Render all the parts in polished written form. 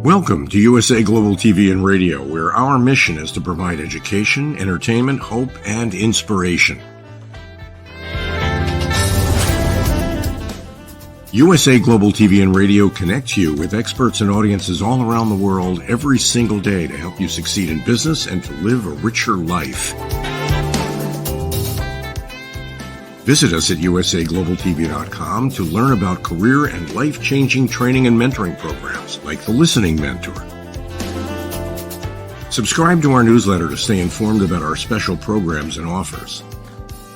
Welcome to USA Global TV and Radio, where our mission is to provide education, entertainment, hope, and inspiration. USA Global TV and Radio connects you with experts and audiences all around the world every single day to help you succeed in business and to live a richer life. Visit us at usaglobaltv.com to learn about career and life-changing training and mentoring programs like the Listening Mentor. Subscribe to our newsletter to stay informed about our special programs and offers.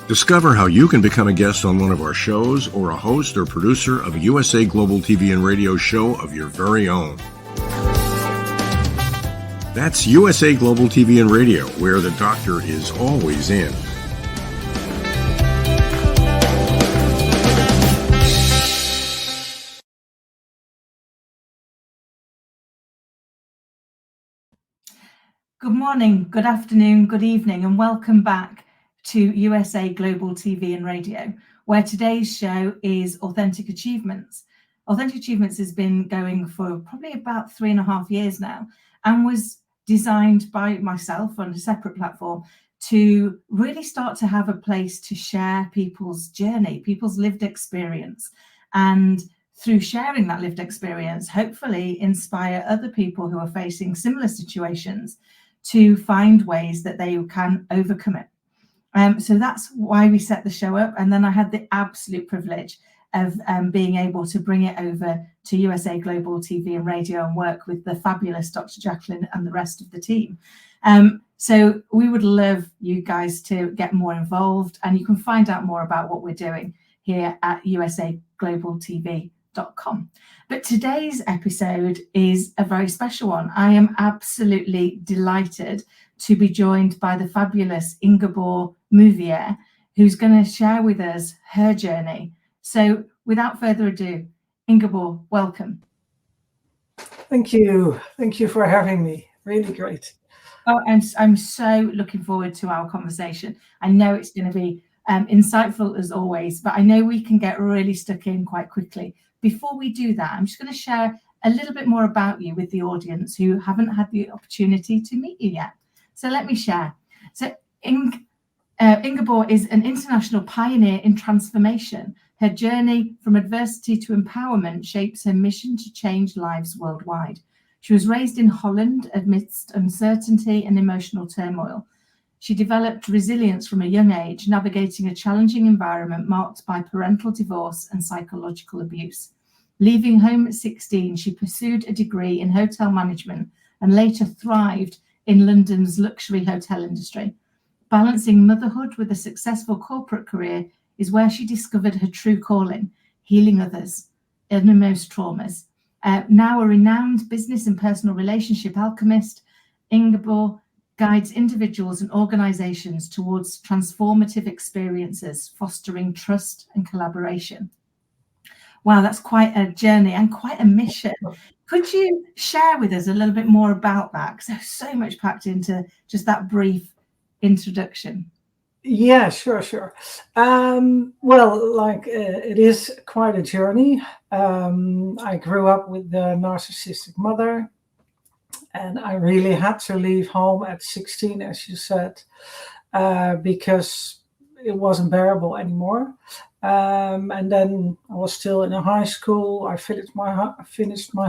Discover how you can become a guest on one of our shows or a host or producer of a USA Global TV and Radio show of your very own. That's USA Global TV and Radio, where the doctor is always in. Good morning, good afternoon, good evening, and welcome back to USA Global TV and Radio, where today's show is Authentic Achievements. Authentic Achievements has been going for probably about 3.5 years now, and was designed by myself on a separate platform to really start to have a place to share people's journey, people's lived experience, and through sharing that lived experience, hopefully inspire other people who are facing similar situations to find ways that they can overcome it. So that's why we set the show up. And then I had the absolute privilege of being able to bring it over to USA Global TV and Radio and work with the fabulous Dr. Jacqueline and the rest of the team. So we would love you guys to get more involved, and you can find out more about what we're doing here at usaglobaltv.com. But today's episode is a very special one. I am absolutely delighted to be joined by the fabulous Ingeborg Mooiweer, who's going to share with us her journey. So without further ado, Ingeborg, welcome. Thank you. Thank you for having me. Really great. Oh, and I'm so looking forward to our conversation. I know it's going to be insightful as always, but I know we can get really stuck in quite quickly. Before we do that, I'm just going to share a little bit more about you with the audience who haven't had the opportunity to meet you yet. So let me share. So Ingeborg is an international pioneer in transformation. Her journey from adversity to empowerment shapes her mission to change lives worldwide. She was raised in Holland amidst uncertainty and emotional turmoil. She developed resilience from a young age, navigating a challenging environment marked by parental divorce and psychological abuse. Leaving home at 16, she pursued a degree in hotel management and later thrived in London's luxury hotel industry. Balancing motherhood with a successful corporate career is where she discovered her true calling, healing others' innermost traumas. Now a renowned business and personal relationship alchemist, Ingeborg guides individuals and organizations towards transformative experiences, fostering trust and collaboration. Wow, that's quite a journey and quite a mission. Could you share with us a little bit more about that? Because there's so much packed into just that brief introduction. Yeah, sure. Well, it is quite a journey. I grew up with a narcissistic mother, and I really had to leave home at 16, as you said, because it wasn't bearable anymore. And then I was still in a high school. I finished my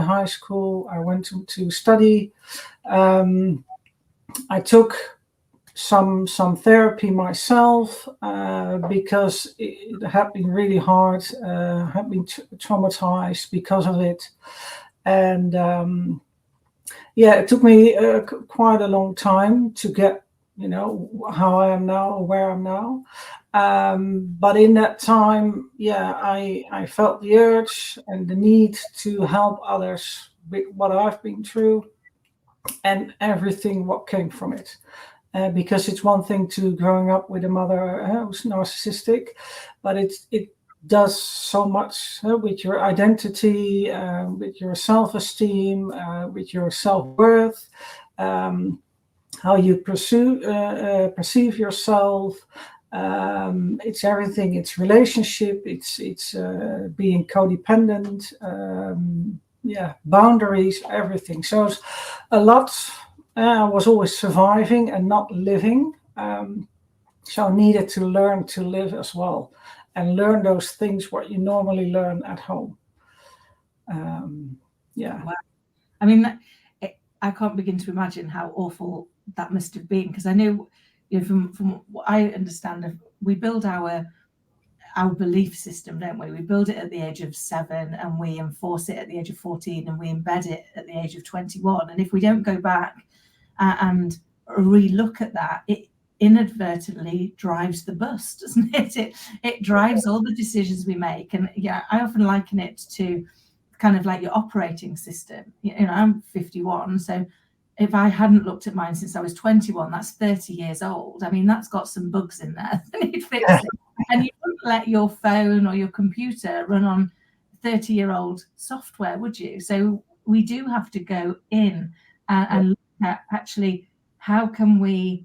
high school. I went to study. I took some therapy myself because it had been really hard. Had been traumatized because of it, and it took me quite a long time to get, how I am now or where I'm now. But in that time, I felt the urge and the need to help others with what I've been through and everything what came from it. Because it's one thing to growing up with a mother who's narcissistic, but it does so much with your identity, with your self-esteem, with your self-worth, how you perceive yourself. It's everything. It's relationship. It's being codependent. Boundaries, everything. So it's a lot. I was always surviving and not living. So I needed to learn to live as well, and learn those things what you normally learn at home. Wow. I mean, I can't begin to imagine how awful that must have been, because I know, from what I understand, we build our belief system, don't we? We build it at the age of 7, and we enforce it at the age of 14, and we embed it at the age of 21. And if we don't go back and re-look at that, it inadvertently drives the bus, doesn't it? It drives all the decisions we make. And I often liken it to kind of like your operating system. I'm 51, so if I hadn't looked at mine since I was 21, that's 30 years old. I mean, that's got some bugs in there that need fixing. And you wouldn't let your phone or your computer run on 30-year-old software, would you? So we do have to go in and look at actually how can we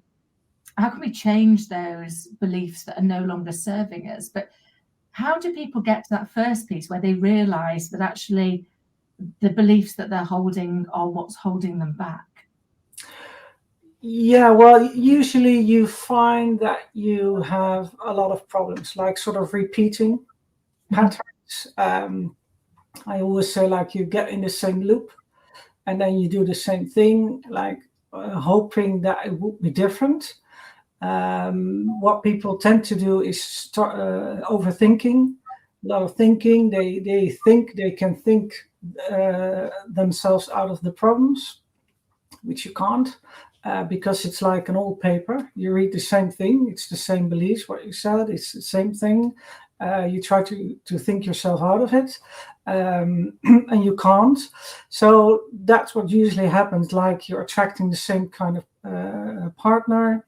change those beliefs that are no longer serving us. But how do people get to that first piece where they realize that actually the beliefs that they're holding are what's holding them back? Yeah, well, usually you find that you have a lot of problems, like sort of repeating patterns. I always say, like, you get in the same loop, and then you do the same thing, like hoping that it would be different. What people tend to do is start overthinking, a lot of thinking. They think they can think themselves out of the problems, which you can't, because it's like an old paper. You read the same thing, it's the same beliefs, what you said, it's the same thing. You try to think yourself out of it, and you can't. So that's what usually happens, like you're attracting the same kind of partner,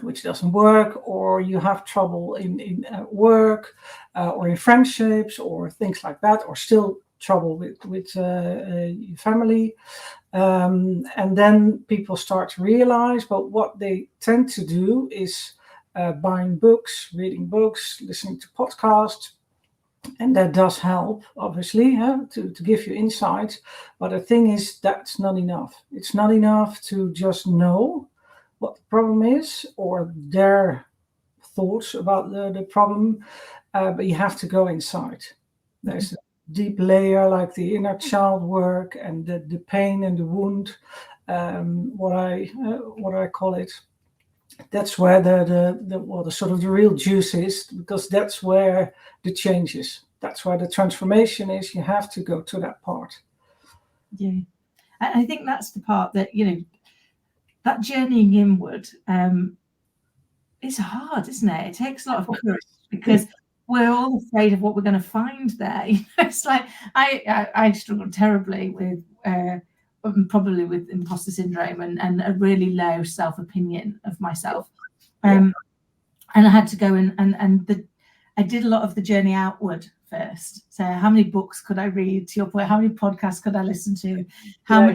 which doesn't work, or you have trouble in work, or in friendships, or things like that, or still trouble with your family. And then people start to realize, but what they tend to do is buying books, reading books, listening to podcasts. And that does help, obviously, to give you insights. But the thing is, that's not enough. It's not enough to just know what the problem is, or their thoughts about the problem, but you have to go inside. There's a deep layer, like the inner child work and the pain and the wound, what I call it. That's where the sort of the real juice is, because that's where the change is. That's where the transformation is. You have to go to that part. Yeah, I think that's the part that, that journeying inward is hard, isn't it? It takes a lot of courage, because we're all afraid of what we're going to find there. It's like I struggle terribly with probably with imposter syndrome and a really low self-opinion of myself. And I had to go I did a lot of the journey outward first. So how many books could I read? To your point, how many podcasts could I listen to? How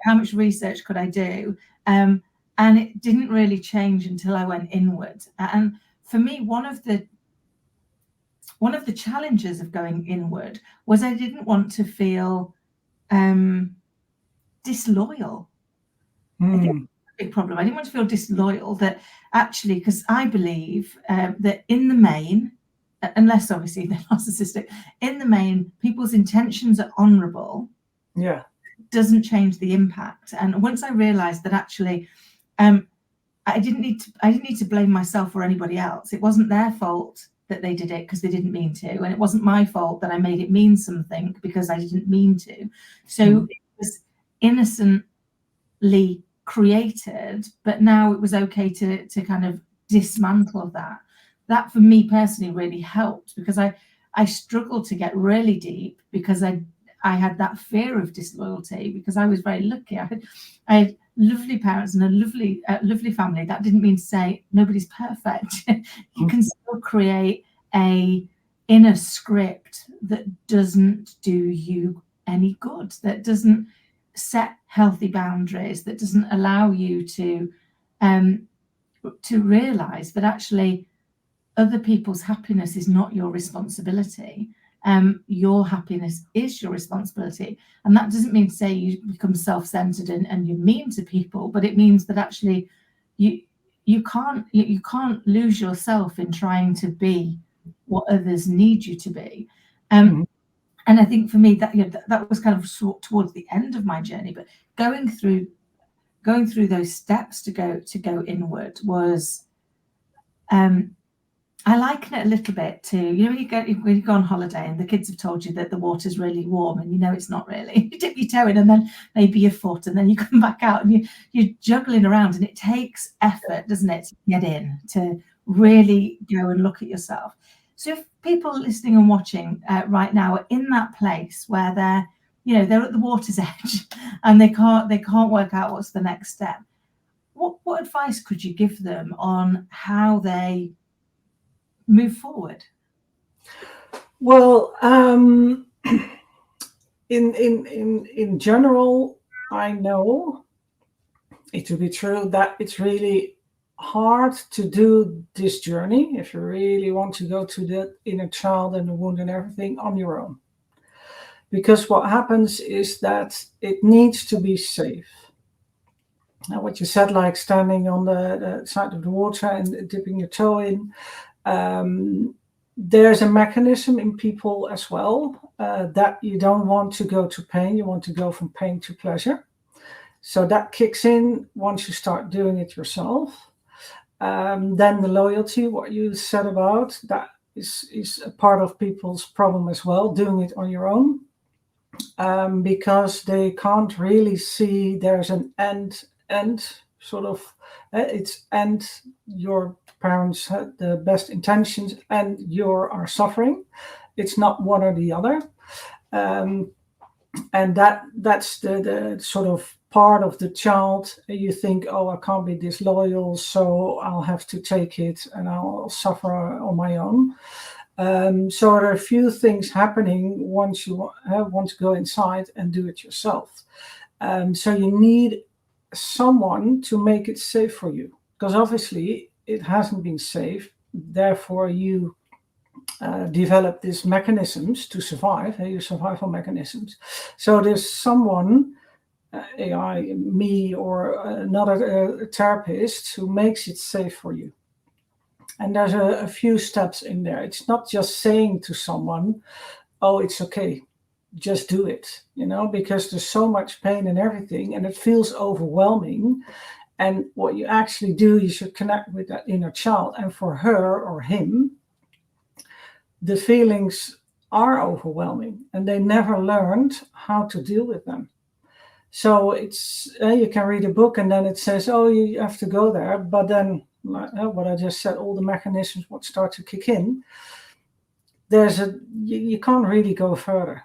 much research could I do? And it didn't really change until I went inward. And for me, one of the challenges of going inward was I didn't want to feel disloyal. I think that's a big problem. I didn't want to feel disloyal, that actually, because I believe that in the main, unless obviously they're narcissistic, in the main, people's intentions are honorable. Yeah. Doesn't change the impact. And once I realized that actually I didn't need to blame myself or anybody else. It wasn't their fault that they did it because they didn't mean to, and it wasn't my fault that I made it mean something because I didn't mean to. So it was innocently created, but now it was okay to kind of dismantle that. That for me personally really helped, because I struggled to get really deep, because I had that fear of disloyalty, because I was very lucky. I had lovely parents and a lovely family. That didn't mean to say nobody's perfect. You can still create a in a script that doesn't do you any good, that doesn't set healthy boundaries, that doesn't allow you to realize that actually other people's happiness is not your responsibility. Your happiness is your responsibility. And that doesn't mean to say you become self-centered and you're mean to people, but it means that actually you can't lose yourself in trying to be what others need you to be. And I think for me that that was kind of towards the end of my journey, but going through those steps to go inward was I liken it a little bit to, when you go on holiday and the kids have told you that the water's really warm and it's not really. You dip your toe in and then maybe your foot, and then you come back out and you're juggling around, and it takes effort, doesn't it, to get in, to really go and look at yourself. So if people listening and watching right now are in that place where they're at the water's edge and they can't work out what's the next step, what advice could you give them on how they move forward? Well, in general, I know it to be true that it's really hard to do this journey if you really want to go to the inner child and the wound and everything on your own. Because what happens is that it needs to be safe. Now, what you said, like standing on the side of the water and dipping your toe in, there's a mechanism in people as well that you don't want to go to pain, you want to go from pain to pleasure. So that kicks in once you start doing it yourself. Then the loyalty, what you said about, that is a part of people's problem as well, doing it on your own, because they can't really see there's an end sort of, it's end your parents had the best intentions and you are suffering. It's not one or the other. And that's the sort of part of the child. You think, oh, I can't be disloyal, so I'll have to take it and I'll suffer on my own. So there are a few things happening once you want to go inside and do it yourself. So you need someone to make it safe for you, because obviously it hasn't been safe. Therefore, you develop these mechanisms to survive, your survival mechanisms. So there's someone, AI, me, or another therapist who makes it safe for you. And there's a few steps in there. It's not just saying to someone, oh, it's okay, just do it, because there's so much pain and everything, and it feels overwhelming. And what you actually do, you should connect with that inner child. And for her or him, the feelings are overwhelming and they never learned how to deal with them. So it's, you can read a book and then it says, oh, you have to go there. But then, what I just said, all the mechanisms would start to kick in. You can't really go further.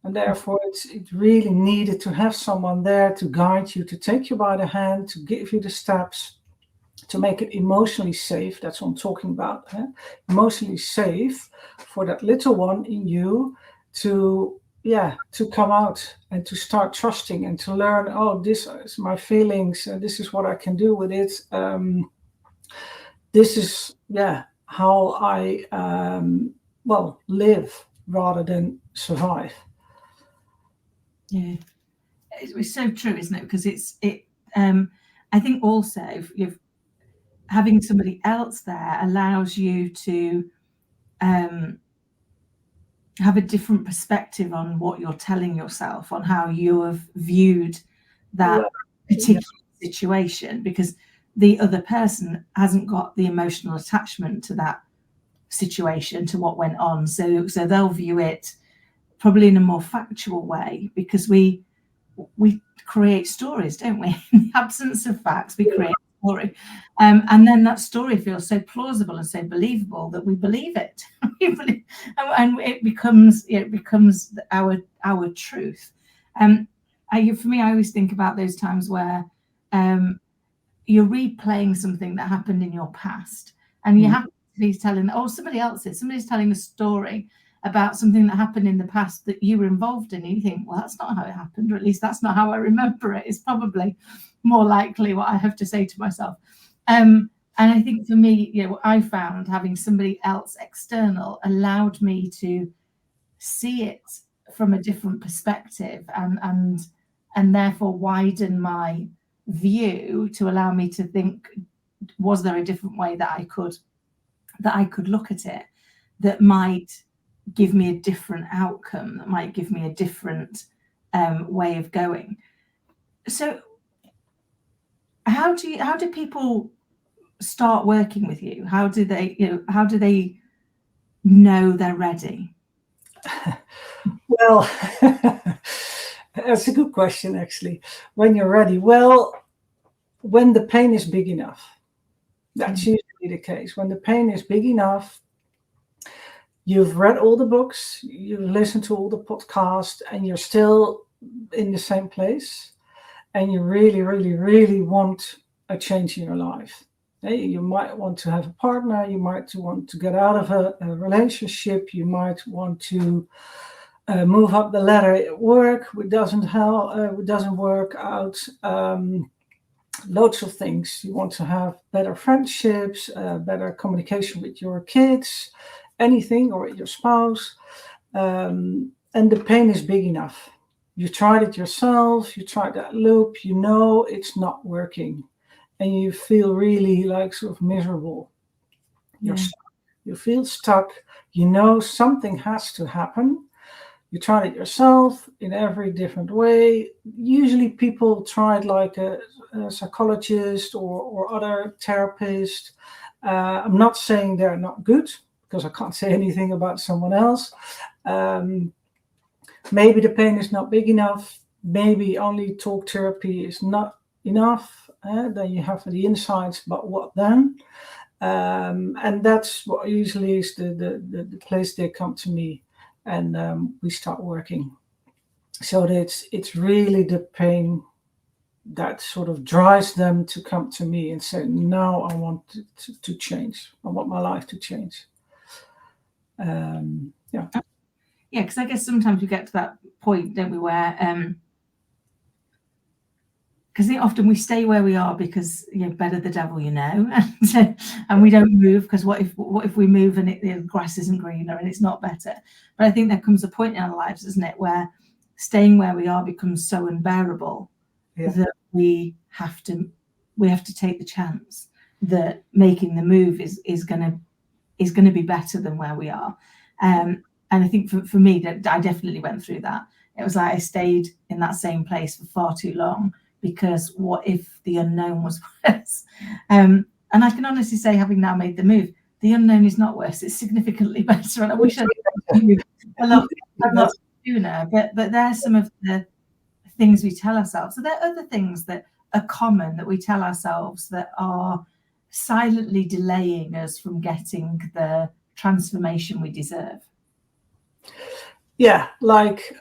And therefore, it really needed to have someone there to guide you, to take you by the hand, to give you the steps, to make it emotionally safe. That's what I'm talking about. Emotionally safe for that little one in you to come out and to start trusting and to learn, oh, this is my feelings. This is what I can do with it. This is, how I, live rather than survive. Yeah, it's so true, isn't it? Because I think also having somebody else there allows you to have a different perspective on what you're telling yourself, on how you have viewed that particular situation, because the other person hasn't got the emotional attachment to that situation, to what went on. So they'll view it probably in a more factual way, because we create stories, don't we? In the absence of facts, we create a story. And then that story feels so plausible and so believable that we believe it. And it becomes our truth. For me, I always think about those times where you're replaying something that happened in your past, and you have to somebody's telling, or somebody's telling a story about something that happened in the past that you were involved in, and you think, well, that's not how it happened, or at least that's not how I remember it. It's probably more likely what I have to say to myself. And I think for me, what I found, having somebody else external allowed me to see it from a different perspective, and therefore widen my view to allow me to think, was there a different way that I could look at it that might give me a different outcome, that might give me a different way of going. So how do people start working with you? How do they know they're ready? Well, that's a good question, actually. When you're ready, well, when the pain is big enough, that's usually the case. When the pain is big enough, you've read all the books, you've listened to all the podcasts, and you're still in the same place, and you really, really, really want a change in your life. You might want to have a partner, you might want to get out of a relationship, you might want to move up the ladder at work, it doesn't work out. Loads of things. You want to have better friendships, better communication with your kids, anything, or with your spouse. And the pain is big enough. You tried it yourself, you tried that loop, it's not working. And you feel really like sort of miserable. You're stuck. You feel stuck. Something has to happen. You tried it yourself in every different way. Usually people tried like a psychologist or other therapist. I'm not saying they're not good, because I can't say anything about someone else. Maybe the pain is not big enough. Maybe only talk therapy is not enough. Then you have the insights, but what then? And that's what usually is the place they come to me, and we start working. So it's really the pain that sort of drives them to come to me and say, now I want to change. I want my life to change. Yeah, because I guess sometimes we get to that point, don't we, where because often we stay where we are because better the devil, and we don't move, because what if we move and the grass isn't greener and it's not better? But I think there comes a point in our lives, isn't it, where staying where we are becomes so unbearable that we have to take the chance that making the move is going to be better than where we are. And I think for me, that I definitely went through that. It was like I stayed in that same place for far too long, because what if the unknown was worse? And I can honestly say, having now made the move, the unknown is not worse. It's significantly better. And I wish I'd moved a lot sooner. But there's some of the things we tell ourselves. So there are other things that are common that we tell ourselves that are silently delaying us from getting the transformation we deserve. Yeah, like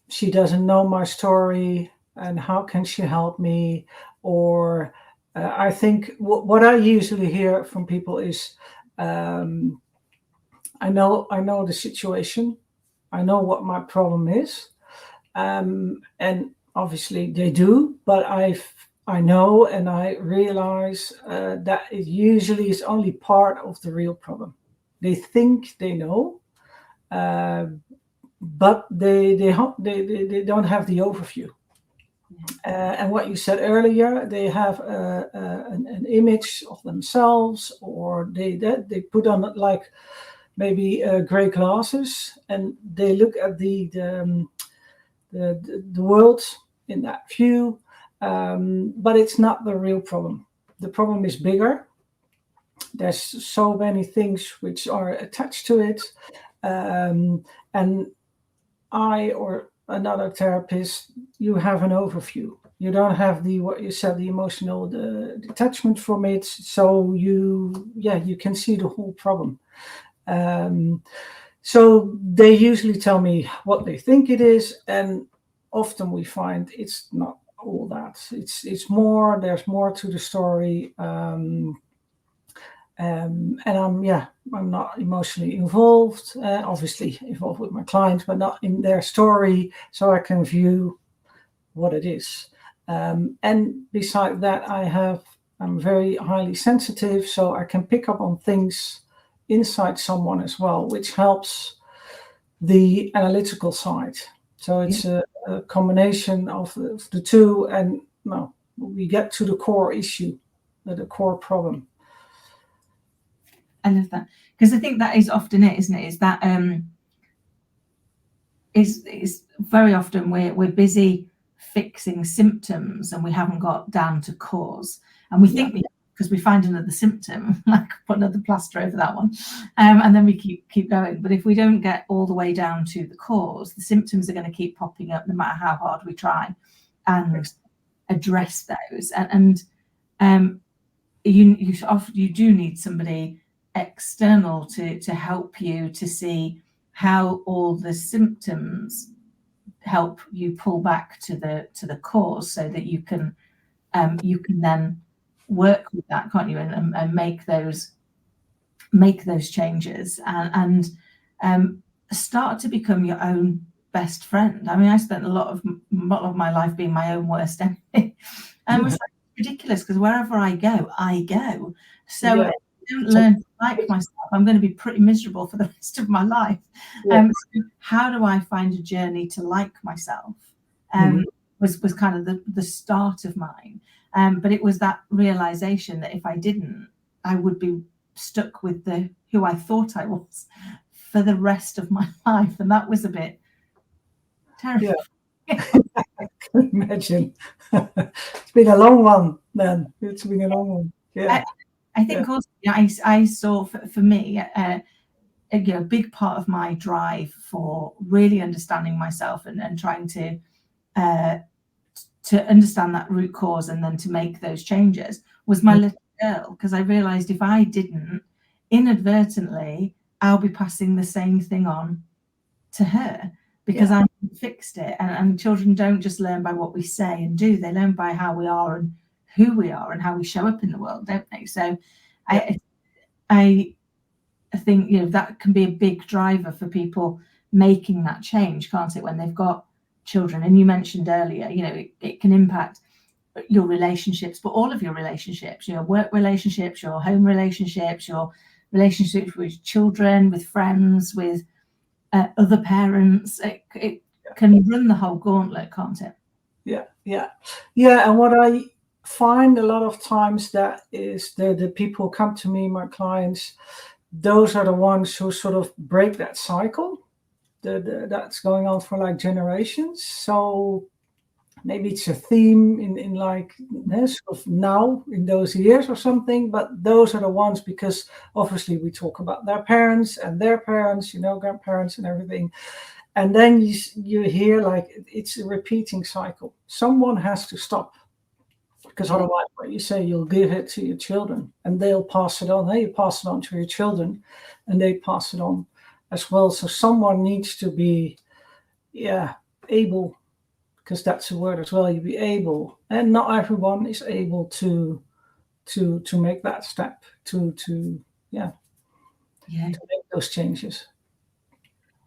she doesn't know my story, and how can she help me? Or I think what I usually hear from people is, I know the situation, I know what my problem is, and obviously they do, but I know and I realize that it usually is only part of the real problem. They think they know, but they don't have the overview. And what you said earlier, they have an image of themselves, or they put on like maybe gray glasses, and they look at the world in that view, but it's not the real problem. The problem is bigger. There's so many things which are attached to it, and I or another therapist, you have an overview. You don't have what you said, the emotional detachment from it. So you can see the whole problem. So they usually tell me what they think it is, and often we find it's not all that. It's more. There's more to the story. And I'm not emotionally involved, obviously involved with my clients, but not in their story, so I can view what it is. And beside that, I'm very highly sensitive, so I can pick up on things inside someone as well, which helps the analytical side. So it's a combination of the two, and we get to the core issue, the core problem. I love that, because I think that is often it, isn't it? Is that is very often we're busy fixing symptoms and we haven't got down to cause, and we think because we find another symptom, like put another plaster over that one, and then we keep going. But if we don't get all the way down to the cause, the symptoms are going to keep popping up no matter how hard we try and address those. And you do need somebody external to help you to see how all the symptoms help you pull back to the cause, so that you can then work with that, can't you, and make those changes and start to become your own best friend. I mean, I spent a lot of my life being my own worst enemy, and it's ridiculous, because wherever I go. So if I don't learn to like myself, I'm going to be pretty miserable for the rest of my life. So how do I find a journey to like myself? Was kind of the start of mine. But it was that realization that if I didn't, I would be stuck with who I thought I was for the rest of my life, and that was a bit terrible. I can imagine. It's been a long one, then. It's been a long one. Yeah. I think also I saw for me a big part of my drive for really understanding myself and trying to understand that root cause and then to make those changes was my little girl, because I realized if I didn't, inadvertently I'll be passing the same thing on to her, because I haven't fixed it. And children don't just learn by what we say and do, they learn by how we are and who we are and how we show up in the world, don't they? So I think that can be a big driver for people making that change, can't it, when they've got children. And you mentioned earlier, it can impact your relationships, but all of your relationships, your work relationships, your home relationships, your relationships with children, with friends, with other parents. It can run the whole gauntlet, can't it? Yeah. And what I find a lot of times, that is the people who come to me, my clients, those are the ones who sort of break that cycle. That's going on for like generations. So maybe it's a theme in like sort of now in those years or something, but those are the ones, because obviously we talk about their parents and their parents, grandparents and everything. And then you hear like it's a repeating cycle. Someone has to stop, because otherwise, what you say, you'll give it to your children and they'll pass it on. Hey, you pass it on to your children and they pass it on as well. So someone needs to be able, because that's a word as well, you be able, and not everyone is able to make that step to make those changes.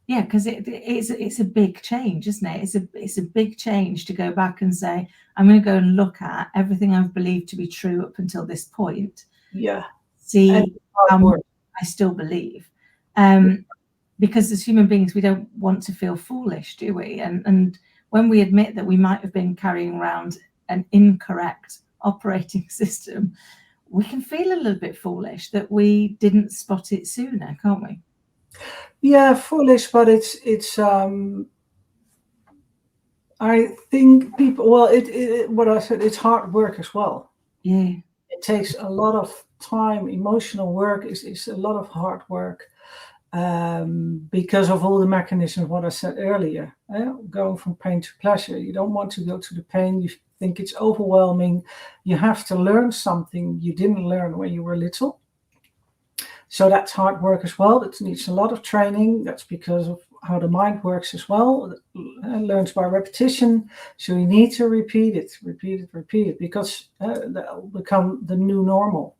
Yeah, because it's a big change, isn't it? It's a big change to go back and say, I'm going to go and look at everything I've believed to be true up until this point. See how much I still believe. Because as human beings, we don't want to feel foolish, do we? And when we admit that we might have been carrying around an incorrect operating system, we can feel a little bit foolish that we didn't spot it sooner, can't we? Yeah, foolish, but it's I think people, what I said, it's hard work as well. Yeah. It takes a lot of time. Emotional work is a lot of hard work. Because of all the mechanisms, what I said earlier, going from pain to pleasure. You don't want to go to the pain. You think it's overwhelming. You have to learn something you didn't learn when you were little. So that's hard work as well. It needs a lot of training. That's because of how the mind works as well. It learns by repetition. So you need to repeat it, because that will become the new normal.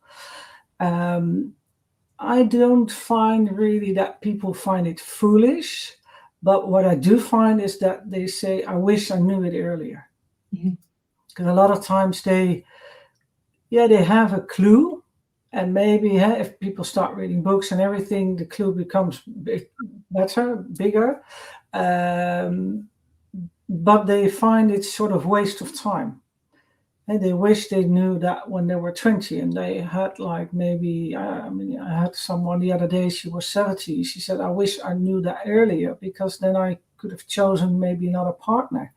I don't find really that people find it foolish, but what I do find is that they say, I wish I knew it earlier. Because a lot of times they have a clue, and maybe if people start reading books and everything, the clue becomes bigger. But they find it sort of waste of time. And they wish they knew that when they were 20, and they had like maybe, I had someone the other day, she was 70. She said, I wish I knew that earlier, because then I could have chosen maybe another partner.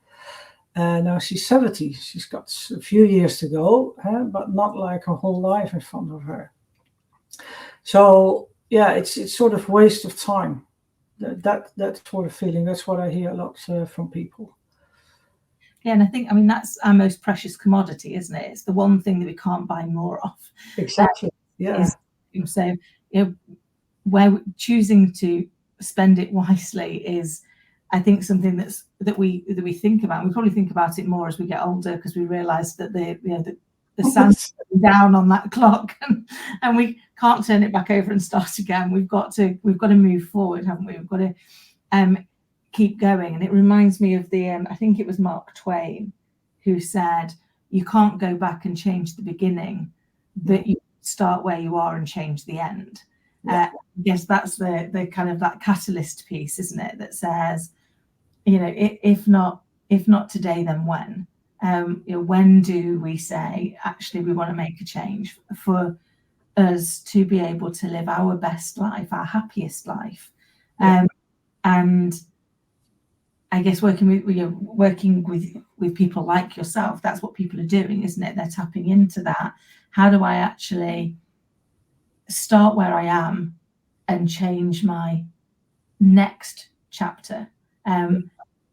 Now she's 70. She's got a few years to go, but not like her whole life in front of her. So yeah, it's sort of waste of time. That sort of feeling. That's what I hear a lot from people. Yeah, and I think, that's our most precious commodity, isn't it? It's the one thing that we can't buy more of. Exactly. Yeah. So, where choosing to spend it wisely is, I think, something that we think about. We probably think about it more as we get older, because we realise that the sand's down on that clock, and we can't turn it back over and start again. We've got to move forward, haven't we? We've got to keep going. And it reminds me of I think it was Mark Twain who said, you can't go back and change the beginning, but you start where you are and change the end. I guess that's the kind of that catalyst piece, isn't it, that says, if not today, then when? When do we say, actually, we want to make a change for us to be able to live our best life, our happiest life? And I guess working with people like yourself, that's what people are doing, isn't it? They're tapping into that. How do I actually start where I am and change my next chapter?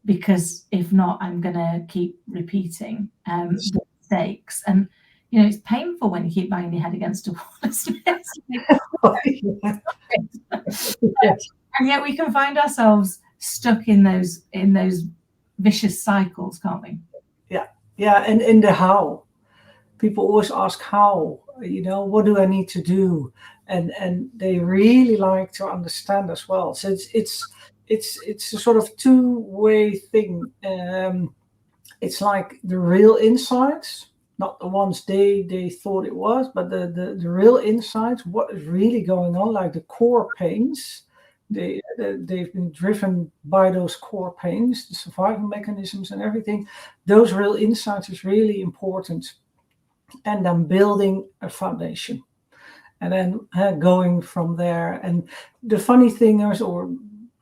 Because if not, I'm going to keep repeating the mistakes. And it's painful when you keep banging your head against a wall, isn't it? And yet we can find ourselves stuck in those vicious cycles, can't we? Yeah, and in the how. People always ask how, what do I need to do? And they really like to understand as well. So it's a sort of two-way thing. It's like the real insights, not the ones they thought it was, but the real insights, what is really going on, like the core pains. They've been driven by those core pains, the survival mechanisms and everything. Those real insights is really important. And then building a foundation. And then going from there. And the funny thing is, or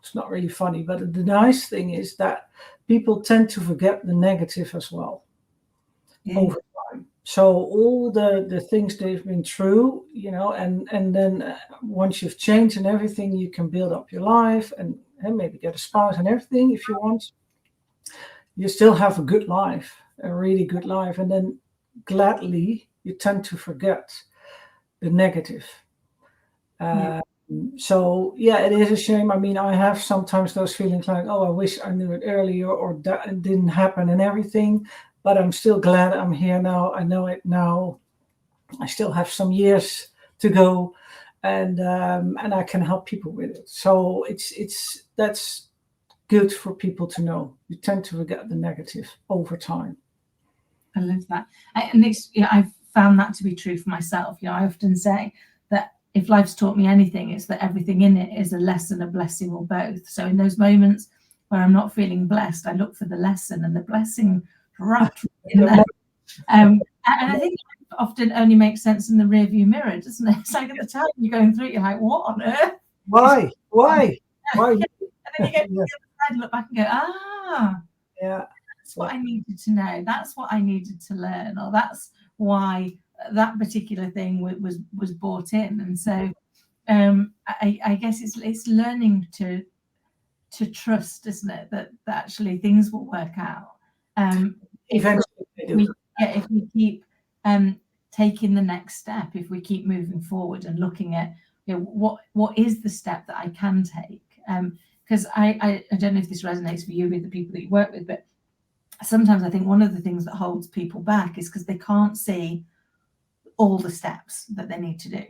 it's not really funny, but the nice thing is that people tend to forget the negative as well over time. So all the things they've been through, and then once you've changed and everything, you can build up your life and maybe get a spouse and everything if you want. You still have a good life, a really good life. And then gladly, you tend to forget the negative. So it is a shame. I have sometimes those feelings like, oh, I wish I knew it earlier, or that didn't happen and everything. But I'm still glad I'm here now. I know it now. I still have some years to go, and I can help people with it. So that's good for people to know. You tend to forget the negative over time. I love that. And I've found that to be true for myself. I often say that if life's taught me anything, it's that everything in it is a lesson, a blessing, or both. So in those moments where I'm not feeling blessed, I look for the lesson, and the blessing wrapped in there. And I think it often only makes sense in the rearview mirror, doesn't it? It's like at the time you're going through it, you're like, what on earth? Why? And then you get to the other side and look back and go, that's what I needed to know. That's what I needed to learn, or that's why that particular thing was brought in. And so I guess it's learning to trust, isn't it, that actually things will work out. If we keep taking the next step, if we keep moving forward and looking at what is the step that I can take. Because I don't know if this resonates for you with the people that you work with, but sometimes I think one of the things that holds people back is because they can't see all the steps that they need to do.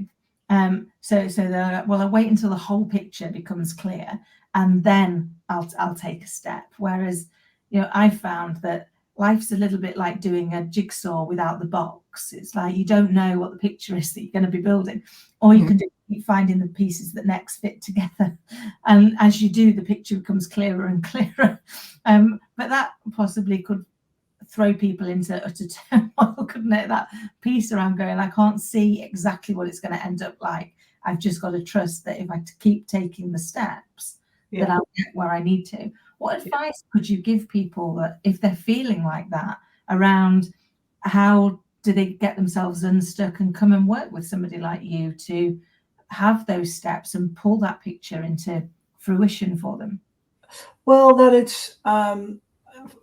So they're like, well, I'll wait until the whole picture becomes clear, and then I'll take a step. Whereas, I found that life's a little bit like doing a jigsaw without the box. It's like you don't know what the picture is that you're going to be building. All you can do is keep finding the pieces that next fit together. And as you do, the picture becomes clearer and clearer. But that possibly could throw people into utter turmoil, couldn't it? That piece around going, I can't see exactly what it's going to end up like. I've just got to trust that if I keep taking the steps, that I'll get where I need to. What advice could you give people that if they're feeling like that, around how do they get themselves unstuck and come and work with somebody like you to have those steps and pull that picture into fruition for them? Well, that it's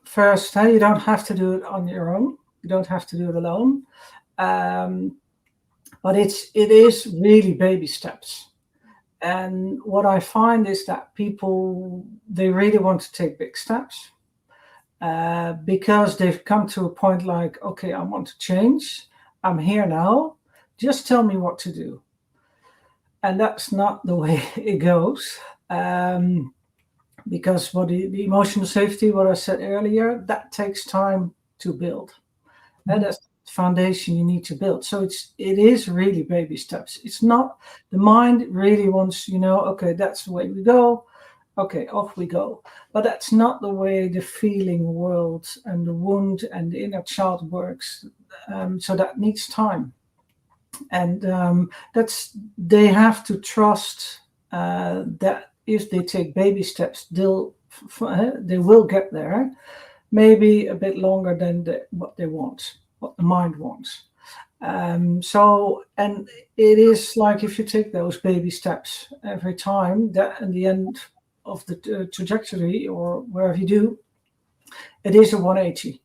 first, you don't have to do it on your own. You don't have to do it alone. But it is really baby steps. And what I find is that people, they really want to take big steps because they've come to a point like, okay, I want to change. I'm here now. Just tell me what to do. And that's not the way it goes. Because the emotional safety, what I said earlier, that takes time to build. And that's the foundation you need to build. So it is really baby steps. It's not, the mind really wants, okay, that's the way we go. Okay, off we go. But that's not the way the feeling world and the wound and the inner child works. So that needs time. And they have to trust that if they take baby steps, they will get there. Maybe a bit longer than what they want, what the mind wants. And it is like if you take those baby steps every time, that in the end of the trajectory or wherever you do, it is a 180.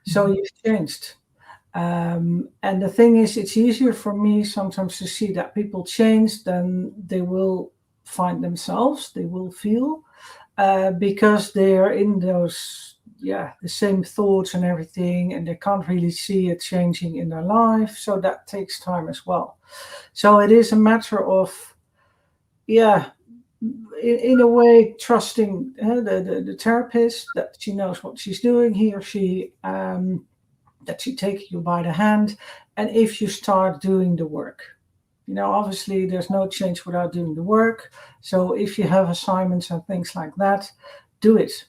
So you've changed. And the thing is, it's easier for me sometimes to see that people change than they will find themselves, they will feel, because they are in those, the same thoughts and everything, and they can't really see it changing in their life. So that takes time as well. So it is a matter of, in a way, trusting the therapist that she knows what she's doing, he or she, that she takes you by the hand. And if you start doing the work, obviously there's no change without doing the work. So if you have assignments and things like that, do it,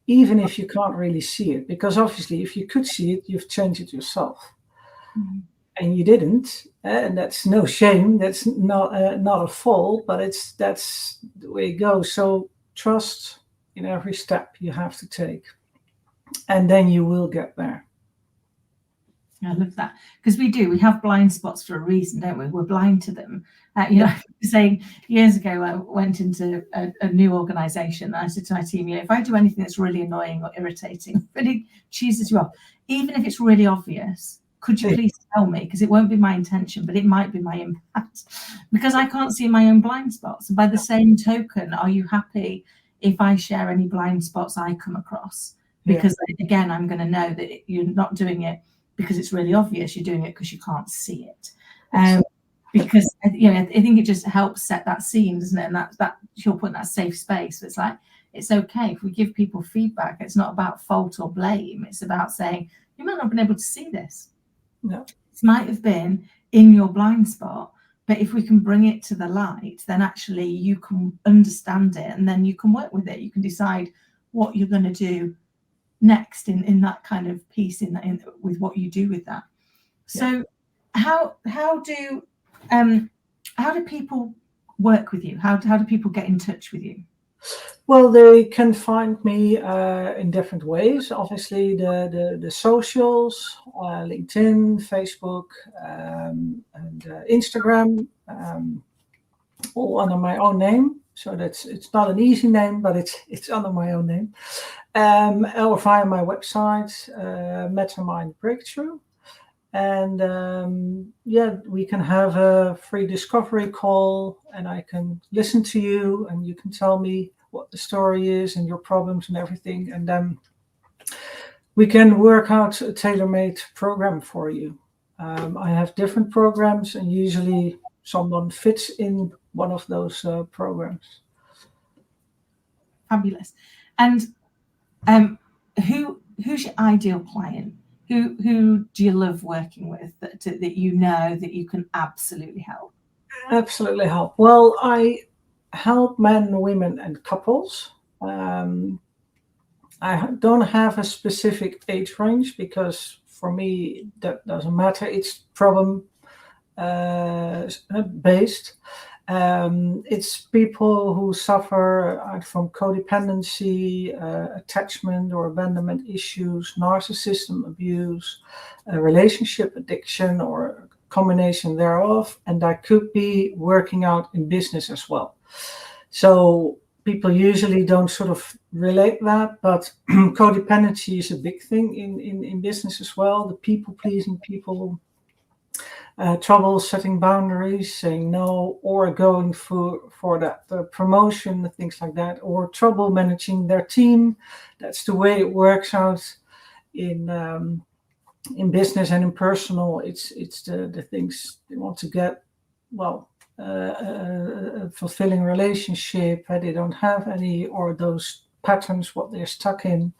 even if you can't really see it, because obviously if you could see it, you've changed it yourself. And you didn't, and that's no shame. That's not a fault, but that's the way it goes. So trust in every step you have to take, and then you will get there. I love that, because we have blind spots for a reason, don't we? We're blind to them. Saying years ago, I went into a new organization, and I said to my team, if I do anything that's really annoying or irritating, really cheeses you off, even if it's really obvious, could you please tell me? Because it won't be my intention, but it might be my impact, because I can't see my own blind spots. And by the same token, are you happy if I share any blind spots I come across? Because again, I'm going to know that you're not doing it because it's really obvious, you're doing it because you can't see it. Because I think it just helps set that scene, doesn't it? And that you'll put in that safe space. So it's like, it's okay if we give people feedback. It's not about fault or blame. It's about saying, you might not have been able to see this. No. This might have been in your blind spot, but if we can bring it to the light, then actually you can understand it, and then you can work with it. You can decide what you're going to do next in that kind of piece, in with what you do with that. So how do people work with you? How do people get in touch with you? Well, they can find me in different ways. Obviously, the socials, LinkedIn, Facebook, and Instagram, all under my own name. So it's not an easy name, but it's under my own name. Or via my website, Metamind Breakthrough. And we can have a free discovery call, and I can listen to you, and you can tell me what the story is and your problems and everything, and then we can work out a tailor-made program for you. I have different programs, and usually someone fits in one of those programs. Fabulous. And who's your ideal client? Who do you love working with that you know that you can absolutely help? Absolutely help. Well, I help men, women, and couples. I don't have a specific age range because for me that doesn't matter. It's problem based. It's people who suffer from codependency, attachment or abandonment issues, narcissism abuse, relationship addiction, or a combination thereof. And that could be working out in business as well. So people usually don't sort of relate that, but codependency is a big thing in business as well. The people-pleasing people, trouble setting boundaries, saying no, or going for that promotion, things like that, or trouble managing their team. That's the way it works out in business and in personal. It's the things they want to get, well, a fulfilling relationship, they don't have any, or those patterns what they're stuck in.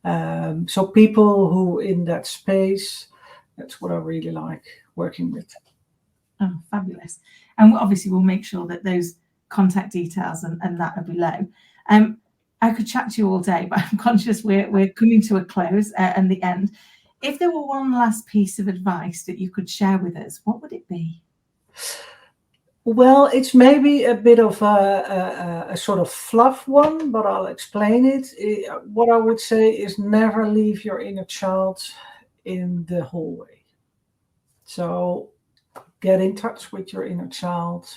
So people who in that space, that's what I really like working with. Oh, fabulous. And obviously we'll make sure that those contact details and that are below. I could chat to you all day, but I'm conscious we're coming to a close and the end. If there were one last piece of advice that you could share with us, what would it be? Well, it's maybe a bit of a sort of fluff one, but I'll explain it. What I would say is never leave your inner child in the hallway. So get in touch with your inner child.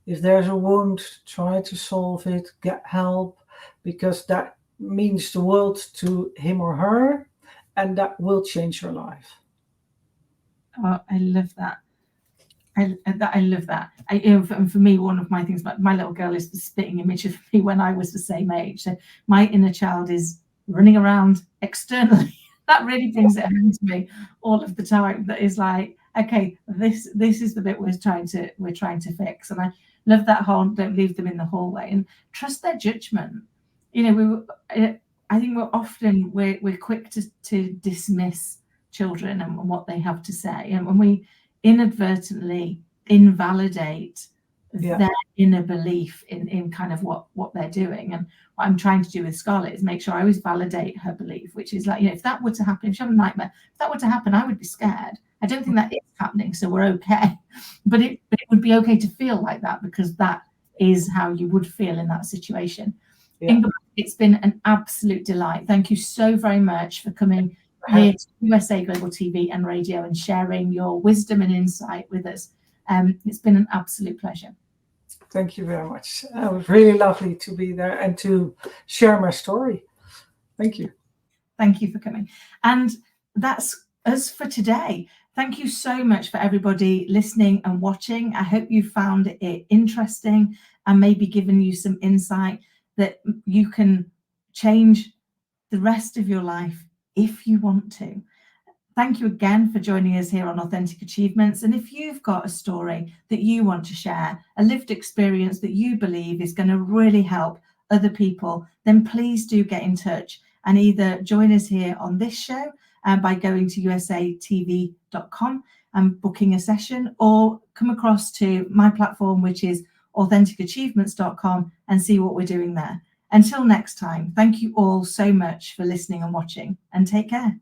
If there's a wound, try to solve it, get help, because that means the world to him or her, and that will change your life. Oh, I love that. I love that. And for me, one of my things, my little girl is the spitting image of me when I was the same age. So my inner child is running around externally. That really brings it home to me all of the time. That is like, okay, this is the bit we're trying to fix. And I love that whole don't leave them in the hallway and trust their judgment. You know, I think we're quick to dismiss children and what they have to say, and when we inadvertently invalidate their inner belief in kind of what they're doing. And what I'm trying to do with Scarlett is make sure I always validate her belief, which is like, you know, if that were to happen, if she had a nightmare, if that were to happen, I would be scared. I don't think that is happening, so we're okay. But it would be okay to feel like that, because that is how you would feel in that situation. Ingeborg, it's been an absolute delight. Thank you so very much for coming here to USA Global TV and Radio and sharing your wisdom and insight with us. It's been an absolute pleasure. Thank you very much. It was really lovely to be there and to share my story. Thank you. Thank you for coming. And that's us for today. Thank you so much for everybody listening and watching. I hope you found it interesting and maybe given you some insight that you can change the rest of your life if you want to. Thank you again for joining us here on Authentic Achievements. And if you've got a story that you want to share, a lived experience that you believe is going to really help other people, then please do get in touch and either join us here on this show by going to usatv.com and booking a session, or come across to my platform, which is AuthenticAchievements.com, and see what we're doing there. Until next time, thank you all so much for listening and watching, and take care.